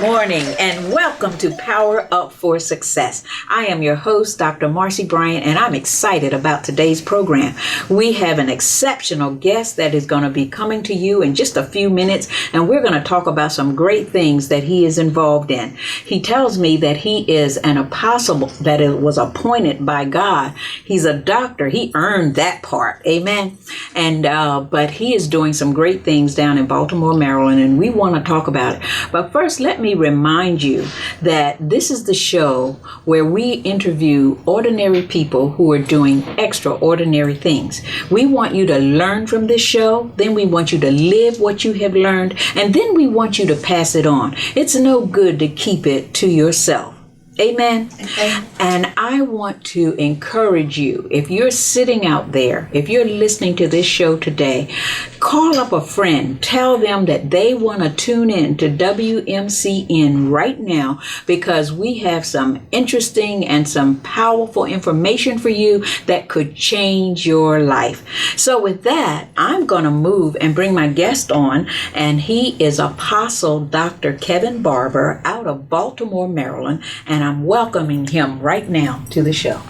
morning, and welcome to Power Up for Success. I am your host, Dr. Marcy Bryant, and I'm excited about today's program. We have an exceptional guest that is going to be coming to you in just a few minutes, and we're going to talk about some great things that he is involved in. He tells me that he is an apostle that was appointed by God. He's a doctor. He earned that part. Amen. And but he is doing some great things down in Baltimore, Maryland, and we want to talk about it. But first, let me remind you that this is the show where we interview ordinary people who are doing extraordinary things. We want you to learn from this show, then we want you to live what you have learned, and then we want you to pass it on. It's no good to keep it to yourself. Amen. Okay. And I want to encourage you, if you're sitting out there, if you're listening to this show today, call up a friend, tell them that they want to tune in to WMCN right now, because we have some interesting and some powerful information for you that could change your life. So with that, I'm going to move and bring my guest on, and he is Apostle Dr. Kevin Barber out of Baltimore, Maryland, and I'm welcoming him right now to the show.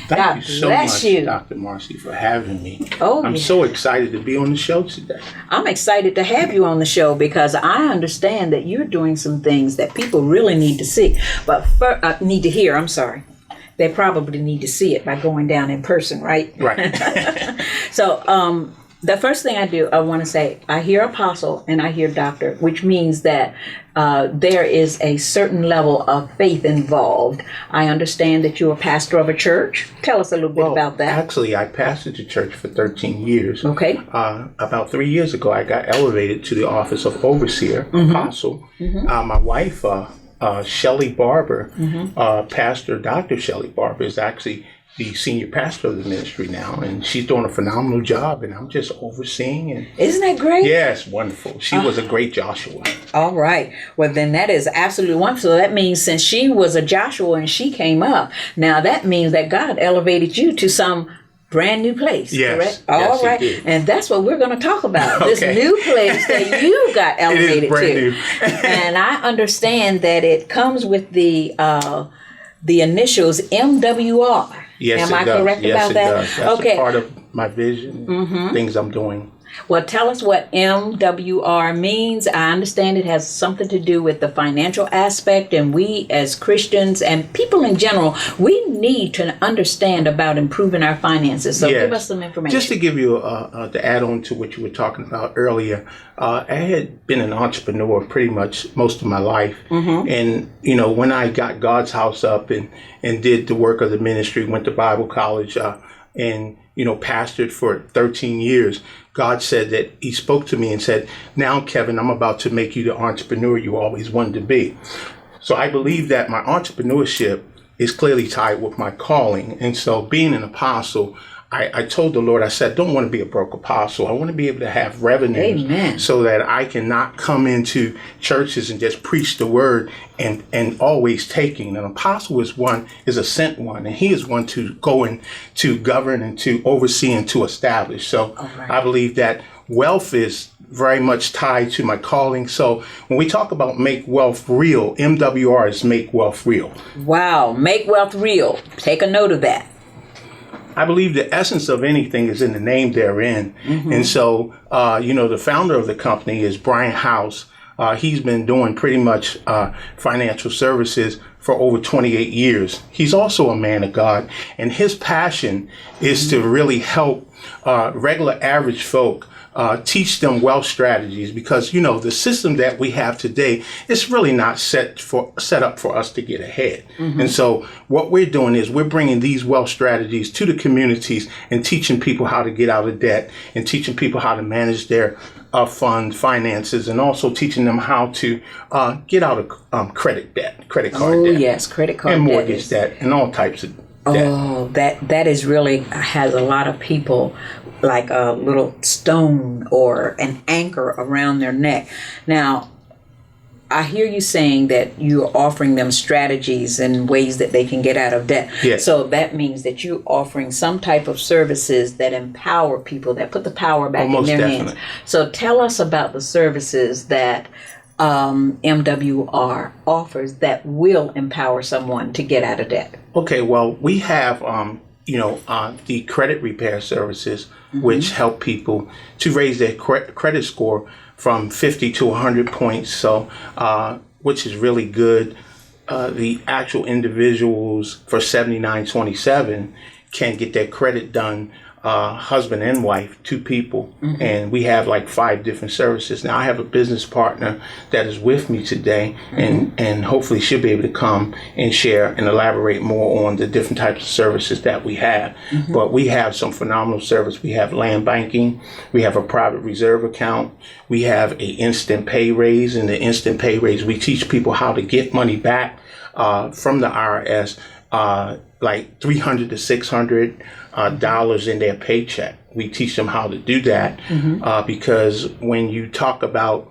Thank you so much, Dr. Marcy, for having me. I'm so excited to be on the show today. I'm excited to have you on the show because I understand that you're doing some things that people really need to see, but need to hear. I'm sorry. They probably need to see it by going down in person, right? Right. So, the first thing I want to say, I hear apostle and I hear doctor, which means that there is a certain level of faith involved. I understand that you're a pastor of a church. Tell us a little bit about that. Actually, I pastored the church for 13 years. Okay. About 3 years ago, I got elevated to the office of overseer, apostle. My wife, Shelley Barber, Pastor Dr. Shelley Barber, is actually the senior pastor of the ministry now, and she's doing a phenomenal job, and I'm just overseeing. And isn't that great? Yes, wonderful. She was a great Joshua. All right. Well, then that is absolutely wonderful. So that means since she was a Joshua and she came up, now that means that God elevated you to some brand new place, correct? All right. He did. And that's what we're going to talk about. Okay. This new place that you got elevated it is brand to. New. And I understand that it comes with the initials MWR. Yes, Am I correct about that? Does. That's a part of my vision, things I'm doing. Well, tell us what MWR means. I understand it has something to do with the financial aspect, and we as Christians and people in general, we need to understand about improving our finances. So give us some information. Just to give you to add on to what you were talking about earlier, I had been an entrepreneur pretty much most of my life. And, you know, when I got God's house up and did the work of the ministry, went to Bible college and, you know, pastored for 13 years, God said that he spoke to me and said, now, Kevin, I'm about to make you the entrepreneur you always wanted to be. So I believe that my entrepreneurship is clearly tied with my calling. And so being an apostle, I told the Lord, I said, I don't want to be a broke apostle. I want to be able to have revenue so that I can not come into churches and just preach the word and always taking. An apostle is a sent one, and he is one to go and to govern and to oversee and to establish. So I believe that wealth is very much tied to my calling. So when we talk about make wealth real, MWR is make wealth real. Wow, make wealth real. Take a note of that. I believe the essence of anything is in the name therein. And so, you know, the founder of the company is Brian House. He's been doing pretty much financial services for over 28 years. He's also a man of God, and his passion is to really help regular average folk teach them wealth strategies, because, you know, the system that we have today is really not set up for us to get ahead. And so what we're doing is we're bringing these wealth strategies to the communities and teaching people how to get out of debt and teaching people how to manage their finances, and also teaching them how to get out of credit debt, credit card debt. Oh, yes, credit card and debt. And mortgage debt and all types of debt. Oh, that is really has a lot of people like a little stone or an anchor around their neck. Now, I hear you saying that you're offering them strategies and ways that they can get out of debt. Yes. So that means that you're offering some type of services that empower people, that put the power back in their hands. So tell us about the services that MWR offers that will empower someone to get out of debt? Okay, well, we have, the credit repair services, which help people to raise their credit score from 50 to 100 points. So, which is really good. The actual individuals for 7927 can get their credit done, husband and wife, two people, and we have like 5 different services. Now I have a business partner that is with me today, and hopefully she'll be able to come and share and elaborate more on the different types of services that we have. But we have some phenomenal service. We have land banking, we have a private reserve account, we have a instant pay raise. And the instant pay raise, we teach people how to get money back from the IRS, like $300 to $600 in their paycheck. We teach them how to do that because when you talk about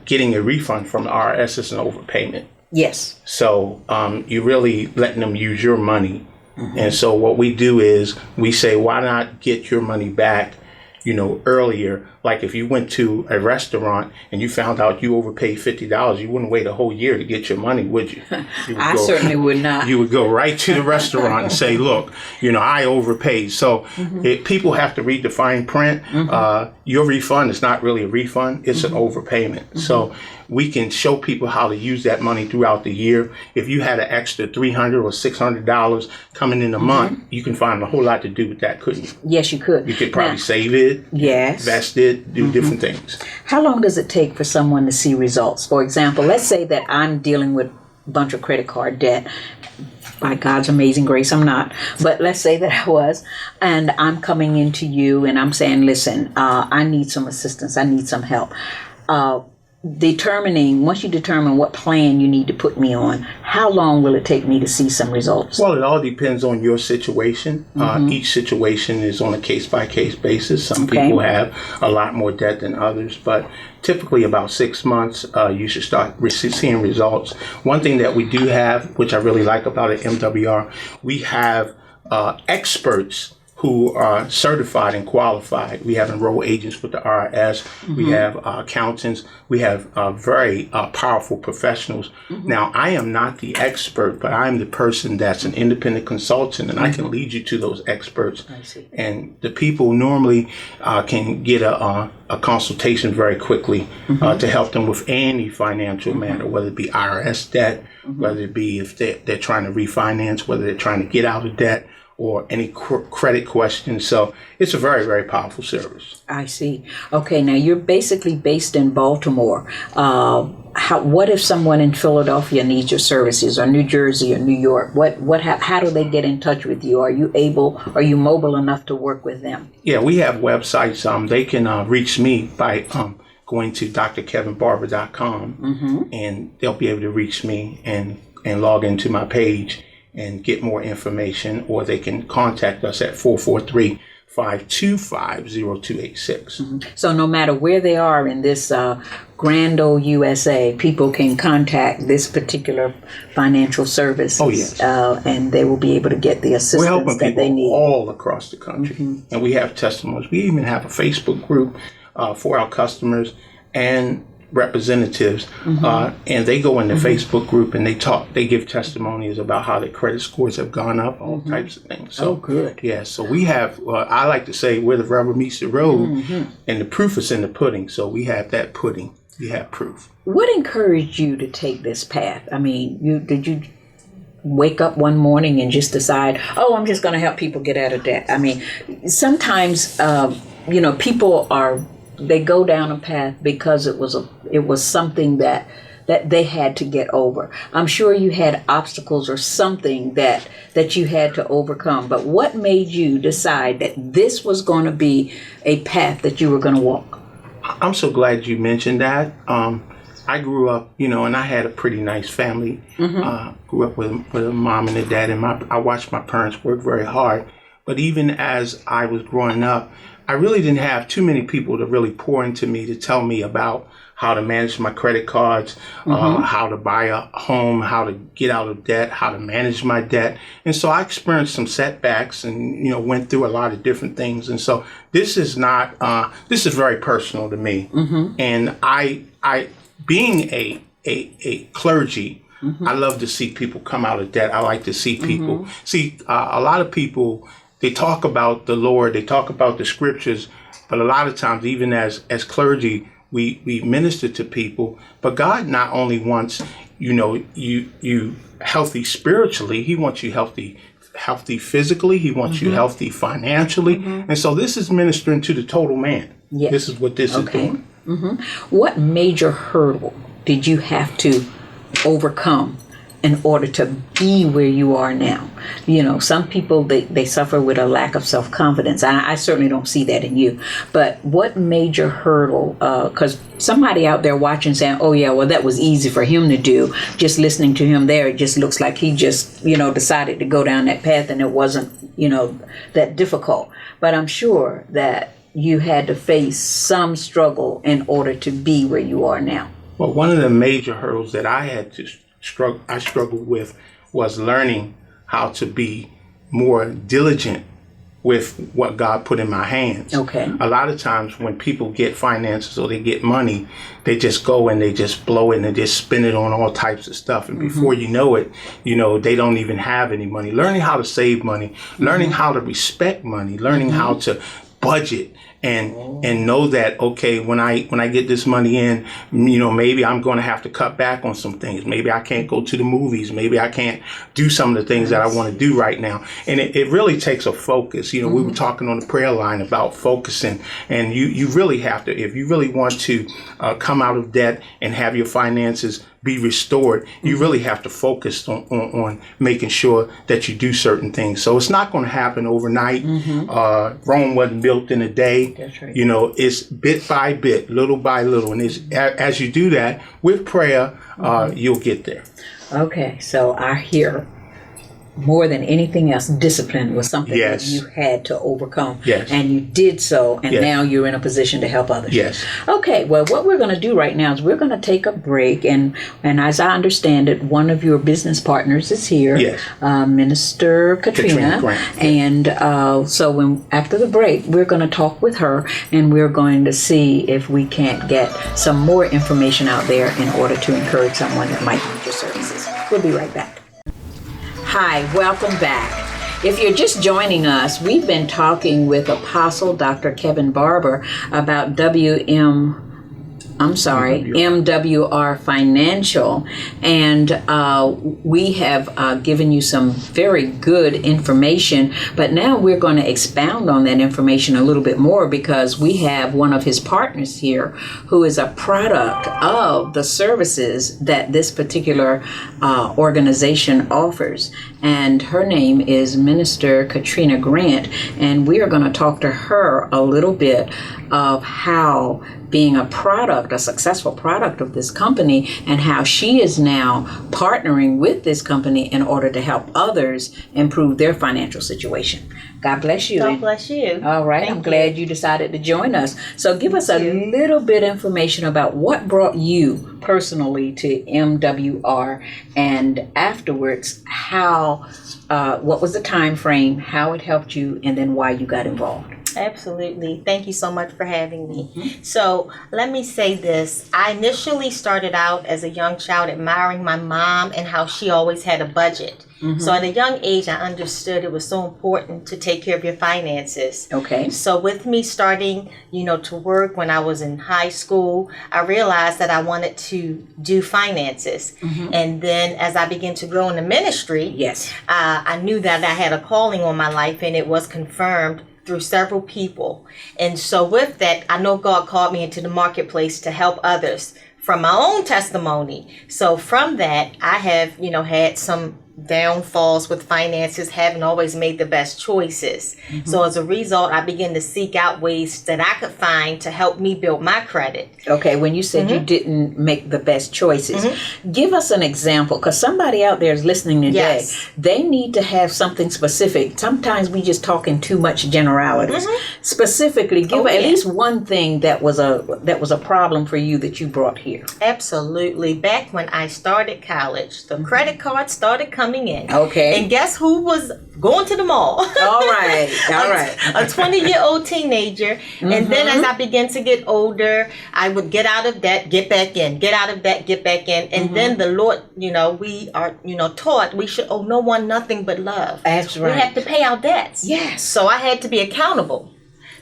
getting a refund from the IRS, it's an overpayment. Yes. So you're really letting them use your money. And so what we do is we say, why not get your money back, earlier? Like if you went to a restaurant and you found out you overpaid $50, you wouldn't wait a whole year to get your money, would you? I certainly would not. You would go right to the restaurant and say, look, I overpaid. So if people have to read the fine print. Your refund is not really a refund. It's an overpayment. So we can show people how to use that money throughout the year. If you had an extra $300 or $600 coming in a month, you can find a whole lot to do with that, couldn't you? Yes, you could. You could probably save it, invest it, do different things. How long does it take for someone to see results? For example, let's say that I'm dealing with a bunch of credit card debt. By God's amazing grace, I'm not. But let's say that I was, and I'm coming into you and I'm saying, listen, I need some assistance. I need some help. Once you determine what plan you need to put me on, how long will it take me to see some results? Well, it all depends on your situation. Each situation is on a case-by-case basis. Some people have a lot more debt than others, but typically about 6 months, you should start seeing results. One thing that we do have, which I really like about it, MWR, we have experts who are certified and qualified. We have enrolled agents with the IRS. We have accountants. We have very powerful professionals. Now, I am not the expert, but I'm the person that's an independent consultant, and I can lead you to those experts. I see. And the people normally can get a consultation very quickly to help them with any financial matter, whether it be IRS debt, whether it be if they're trying to refinance, whether they're trying to get out of debt, or any credit questions. So it's a very, very powerful service. I see. Okay, now you're basically based in Baltimore. What if someone in Philadelphia needs your services, or New Jersey or New York? How do they get in touch with you? Are you mobile enough to work with them? Yeah, we have websites. They can reach me by going to drkevinbarber.com, and they'll be able to reach me and log into my page and get more information, or they can contact us at 443-525-0286. So no matter where they are in this grand old USA, people can contact this particular financial service. Oh, yes. And they will be able to get the assistance We're helping that they need. All across the country. And we have testimonies. We even have a Facebook group for our customers and representatives, and they go in the Facebook group and they give testimonies about how their credit scores have gone up, all types of things. So, good. Yeah, so we have, I like to say, where the rubber meets the road, and the proof is in the pudding. So we have that pudding. We have proof. What encouraged you to take this path? I mean, did you wake up one morning and just decide, I'm just going to help people get out of debt? I mean, sometimes, people they go down a path because it was something that they had to get over. I'm sure you had obstacles or something that you had to overcome. But what made you decide that this was going to be a path that you were going to walk? I'm so glad you mentioned that. I grew up, and I had a pretty nice family. Grew up with a mom and a dad, and I watched my parents work very hard. But even as I was growing up, I really didn't have too many people to really pour into me to tell me about how to manage my credit cards, how to buy a home, how to get out of debt, how to manage my debt. And so I experienced some setbacks and, went through a lot of different things. And so this is very personal to me. And I being a clergy, I love to see people come out of debt. I like to see people see a lot of people. They talk about the Lord, they talk about the scriptures, but a lot of times, even as clergy, we minister to people. But God not only wants you healthy spiritually, He wants you healthy physically. He wants you healthy financially, and so this is ministering to the total man. Yes. This is what this is doing. What major hurdle did you have to overcome in order to be where you are now? Some people, they suffer with a lack of self-confidence. I certainly don't see that in you. But what major hurdle, because somebody out there watching saying, oh yeah, well that was easy for him to do. Just listening to him there, it just looks like he just, decided to go down that path and it wasn't, that difficult. But I'm sure that you had to face some struggle in order to be where you are now. Well, one of the major hurdles that I had to struggled with was learning how to be more diligent with what God put in my hands. Okay. A lot of times when people get finances or they get money, they just go and they just blow it and they just spend it on all types of stuff. And before you know it, they don't even have any money. Learning how to save money, learning how to respect money, learning how to budget and know that, okay, when I get this money in, maybe I'm going to have to cut back on some things. Maybe I can't go to the movies. Maybe I can't do some of the things that I want to do right now. And it really takes a focus. We were talking on the prayer line about focusing, and you really have to, if you really want to come out of debt and have your finances be restored, you really have to focus on making sure that you do certain things. So it's not going to happen overnight. Rome wasn't built in a day. That's right. It's bit by bit, little by little. And as you do that with prayer, you'll get there. Okay, so I hear more than anything else, discipline was something that you had to overcome. Yes. And you did so, and now you're in a position to help others. Yes. Okay, well, what we're going to do right now is we're going to take a break, and as I understand it, one of your business partners is here, Minister Katrina Grant. And so after the break, we're going to talk with her, and we're going to see if we can't get some more information out there in order to encourage someone that might need your services. We'll be right back. Hi, welcome back. If you're just joining us, we've been talking with Apostle Dr. Kevin Barber about MWR Financial, and we have given you some very good information, but now we're going to expound on that information a little bit more because we have one of his partners here who is a product of the services that this particular organization offers, and her name is Minister Katrina Grant, and we are going to talk to her a little bit of how being a successful product of this company, and how she is now partnering with this company in order to help others improve their financial situation. God bless you. God bless you. All right. I'm glad you decided to join us. So give us a little bit information about what brought you personally to MWR, and afterwards, what was the time frame, how it helped you, and then why you got involved. Absolutely. Thank you so much for having me. So let me say this. I initially started out as a young child admiring my mom and how she always had a budget. So at a young age, I understood it was so important to take care of your finances. Okay. So with me starting, to work when I was in high school, I realized that I wanted to do finances. And then as I began to grow in the ministry, I knew that I had a calling on my life, and it was confirmed through several people. And so with that, I know God called me into the marketplace to help others from my own testimony. So from that, I have, had some downfalls with finances, haven't always made the best choices. So as a result, I began to seek out ways that I could find to help me build my credit. Okay, when you said you didn't make the best choices, give us an example, because somebody out there is listening today. They need to have something specific. Sometimes we just talk in too much generalities. Specifically, give at least one thing that was a problem for you that you brought here. Absolutely. Back when I started college, the credit card started coming coming in. Okay. And guess who was going to the mall? All right. All right. A 20-year-old teenager. And then as I began to get older, I would get out of debt, get back in, get out of debt, get back in. And then the Lord, we are, taught we should owe no one nothing but love. That's right. We have to pay our debts. Yes. So I had to be accountable.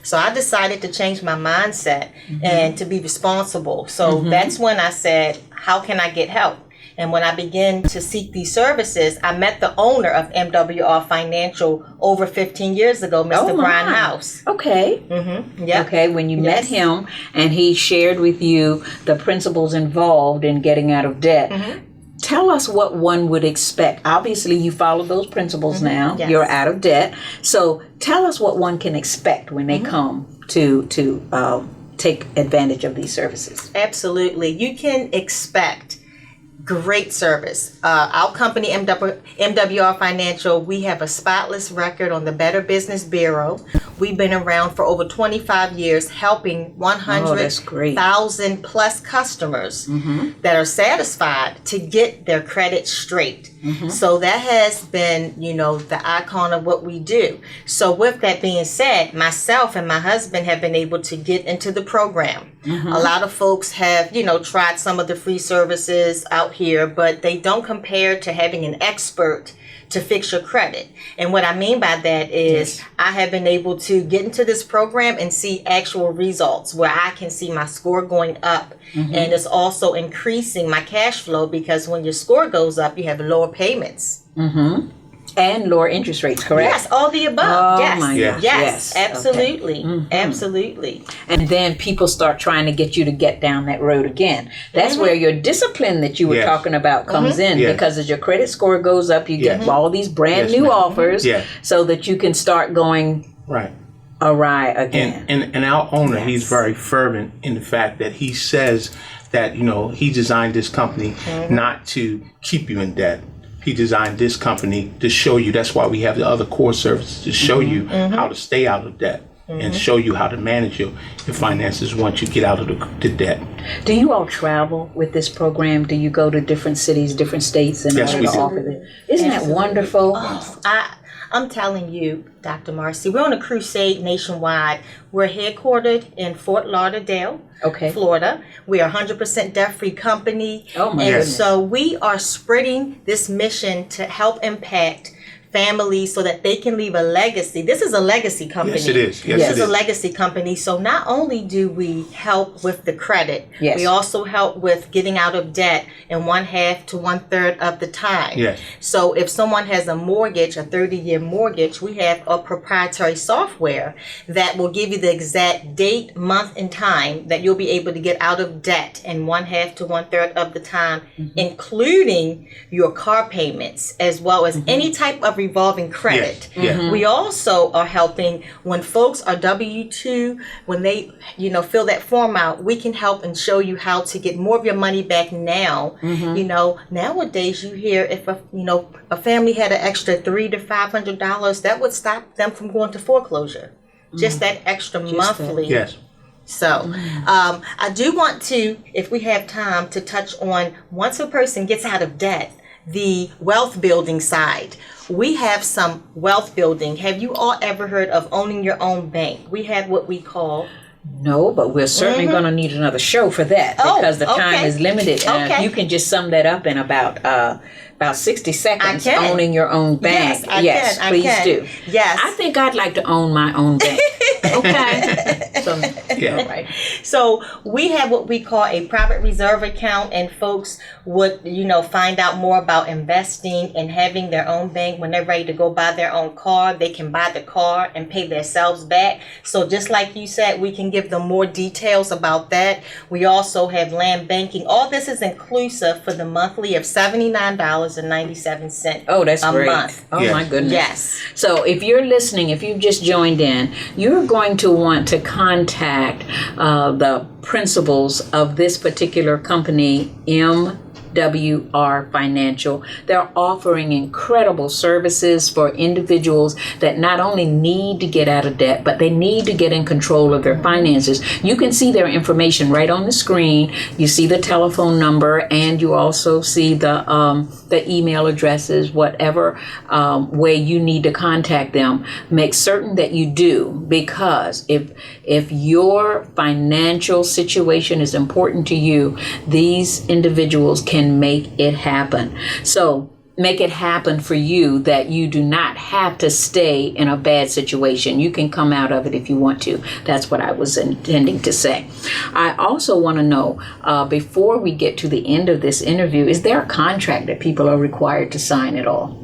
So I decided to change my mindset and to be responsible. So that's when I said, how can I get help? And when I began to seek these services, I met the owner of MWR Financial over 15 years ago, Mr. Brian House. Okay. Yeah. Okay, when you met him and he shared with you the principles involved in getting out of debt, tell us what one would expect. Obviously, you follow those principles now. Yes. You're out of debt. So tell us what one can expect when they come to take advantage of these services. Absolutely. You can expect great service. Our company, MWR Financial, we have a spotless record on the Better Business Bureau. We've been around for over 25 years helping 100,000 plus customers that are satisfied to get their credit straight. So that has been, the icon of what we do. So with that being said, myself and my husband have been able to get into the program. A lot of folks have, tried some of the free services out here, but they don't compare to having an expert to fix your credit. And what I mean by that is I have been able to get into this program and see actual results where I can see my score going up. And it's also increasing my cash flow because when your score goes up, you have lower payments. And lower interest rates, correct? Yes, all the above. Oh, my God. Yes, absolutely. Okay. Absolutely. And then people start trying to get you to get down that road again. That's where your discipline that you were talking about comes in, because as your credit score goes up, you get all these brand new offers so that you can start going awry again. And our owner, he's very fervent in the fact that he says that, he designed this company not to keep you in debt. He designed this company to show you. That's why we have the other core services to show you how to stay out of debt and show you how to manage your finances once you get out of the debt. Do you all travel with this program? Do you go to different cities, different states, and Yes, we do. offer it? Isn't that wonderful? I'm telling you, Dr. Marcy, we're on a crusade nationwide. We're headquartered in Fort Lauderdale, Florida. We are 100% debt-free company. Oh my And goodness. so we are spreading this mission to help impact families so that they can leave a legacy. This is a legacy company. Yes, it is. Yes, This it is is. a legacy company. So not only do we help with the credit, we also help with getting out of debt in 1/2 to 1/3 of the time. Yes. So if someone has a mortgage, a 30-year mortgage, we have a proprietary software that will give you the exact date, month, and time that you'll be able to get out of debt in 1/2 to 1/3 of the time, including your car payments, as well as any type of revolving credit. We also are helping when folks are W-2, when they, fill that form out, we can help and show you how to get more of your money back now. Nowadays you hear if a family had an extra $300 to $500, that would stop them from going to foreclosure. Just that extra monthly. Yes. So I do want to, if we have time, to touch on once a person gets out of debt, the wealth building side. We have some wealth building. Have you all ever heard of owning your own bank? We have what we call... No, but we're certainly going to need another show for that because the time is limited. You can just sum that up in about 60 seconds. Owning your own bank. Yes, please do. Yes. I think I'd like to own my own bank. Right. So we have what we call a private reserve account, and folks would, find out more about investing and having their own bank. When they're ready to go buy their own car, they can buy the car and pay themselves back. So just like you said, we can give them more details about that. We also have land banking. All this is inclusive for the monthly of $79.97 that's a great. month. Oh my goodness. Yes. So if you're listening, if you've just joined in, you're going to want to contact the principals of this particular company, WR Financial. They're offering incredible services for individuals that not only need to get out of debt, but they need to get in control of their finances. You can see their information right on the screen. You see the telephone number, and you also see the email addresses, whatever way you need to contact them. Make certain that you do, because if your financial situation is important to you, these individuals can make it happen. So make it happen for you, that you do not have to stay in a bad situation. You can come out of it if you want to. That's what I was intending to say. I also want to know, before we get to the end of this interview, is there a contract that people are required to sign at all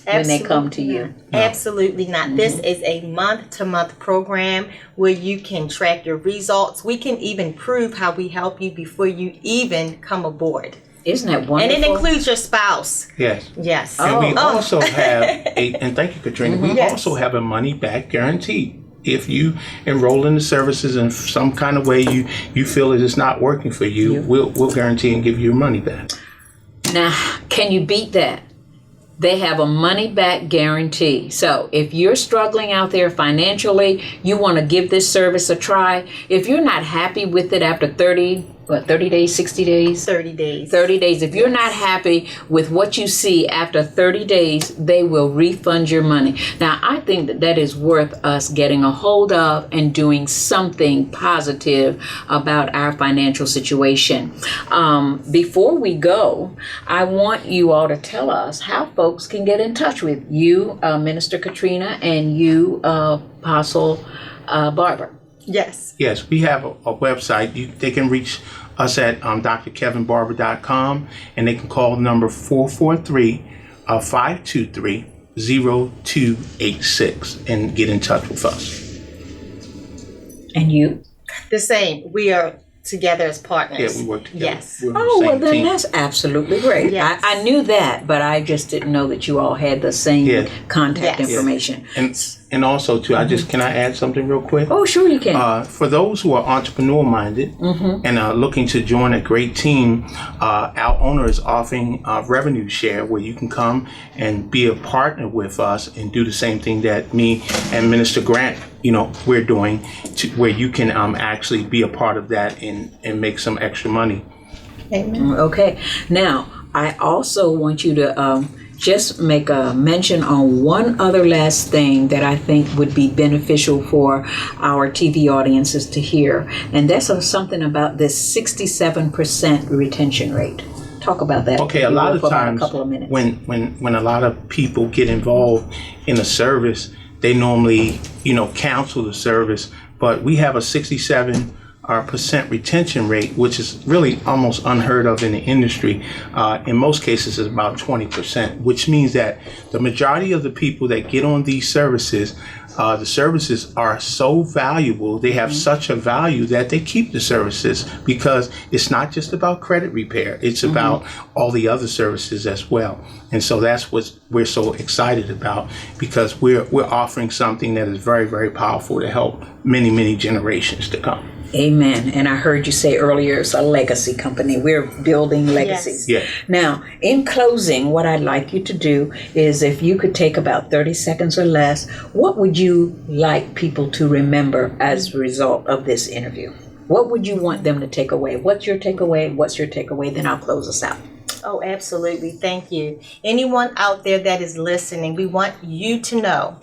when they come to you? No. Absolutely not. This is a month-to-month program where you can track your results. We can even prove how we help you before you even come aboard. Isn't that wonderful? And it includes your spouse. Yes. Yes. And we also have and thank you, Katrina, we also have a money-back guarantee. If you enroll in the services in some kind of way you feel that it's not working for you, we'll guarantee and give you your money back. Now, can you beat that? They have a money-back guarantee. So if you're struggling out there financially, you want to give this service a try. If you're not happy with it after 30 days, 60 days? 30 days. 30 days. If you're not happy with what you see after 30 days, they will refund your money. Now, I think that is worth us getting a hold of and doing something positive about our financial situation. Before we go, I want you all to tell us how folks can get in touch with you, Minister Katrina, and you, Apostle Barber. Yes. Yes, we have a website. They can reach us at drkevinbarber.com, and they can call number 443-523-0286 and get in touch with us. And you? The same. We are together as partners. Yeah, we work together. Yes. We're on the Oh, well, same then team. that's absolutely great. Yes. I knew that, but I just didn't know that you all had the same contact Yes. information. And also, too, can I add something real quick? Oh, sure you can. For those who are entrepreneur-minded and are looking to join a great team, our owner is offering a revenue share where you can come and be a partner with us and do the same thing that me and Minister Grant, we're doing, where you can actually be a part of that and make some extra money. Amen. Okay. Now, I also want you to just make a mention on one other last thing that I think would be beneficial for our TV audiences to hear. And that's something about this 67% retention rate. Talk about that. Okay, a lot of times a couple of minutes. when a lot of people get involved in a service, they normally, cancel the service, but we have a 67% retention rate, which is really almost unheard of in the industry. In most cases, it's about 20%, which means that the majority of the people that get on these services, the services are so valuable, they have such a value that they keep the services, because it's not just about credit repair, it's about all the other services as well. And so that's what we're so excited about, because we're offering something that is very, very powerful to help many, many generations to come. Amen. And I heard you say earlier, it's a legacy company. We're building legacies. Yes. Now, in closing, what I'd like you to do is, if you could take about 30 seconds or less, what would you like people to remember as a result of this interview? What would you want them to take away? What's your takeaway? What's your takeaway? Then I'll close us out. Oh, absolutely. Thank you. Anyone out there that is listening, we want you to know,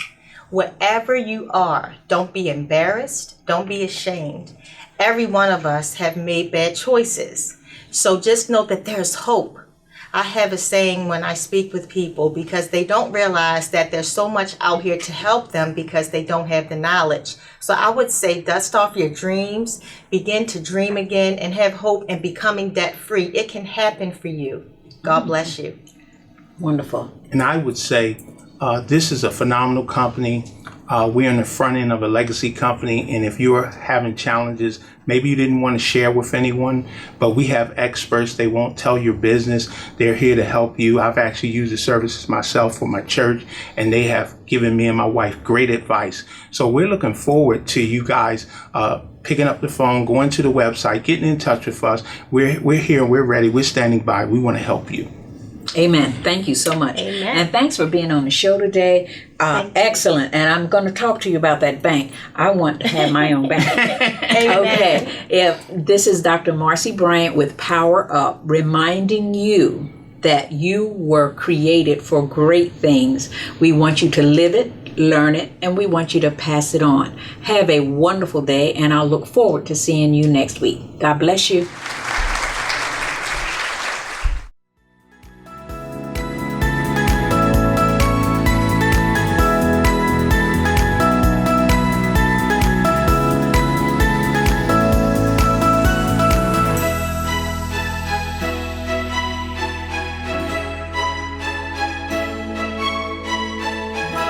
wherever you are, don't be embarrassed. Don't be ashamed. Every one of us have made bad choices. So just know that there's hope. I have a saying when I speak with people, because they don't realize that there's so much out here to help them because they don't have the knowledge. So I would say, dust off your dreams, begin to dream again, and have hope in becoming debt free. It can happen for you. God bless you. Wonderful. And I would say this is a phenomenal company. We're in the front end of a legacy company, and if you're having challenges, maybe you didn't want to share with anyone, but we have experts. They won't tell your business. They're here to help you. I've actually used the services myself for my church, and they have given me and my wife great advice. So we're looking forward to you guys picking up the phone, going to the website, getting in touch with us. We're here, we're ready, we're standing by. We want to help you. Amen. Thank you so much. Amen. And thanks for being on the show today. Excellent. And I'm going to talk to you about that bank. I want to have my own bank. Okay. If this is Dr. Marcy Bryant with Power Up, reminding you that you were created for great things. We want you to live it, learn it, and we want you to pass it on. Have a wonderful day, and I'll look forward to seeing you next week. God bless you.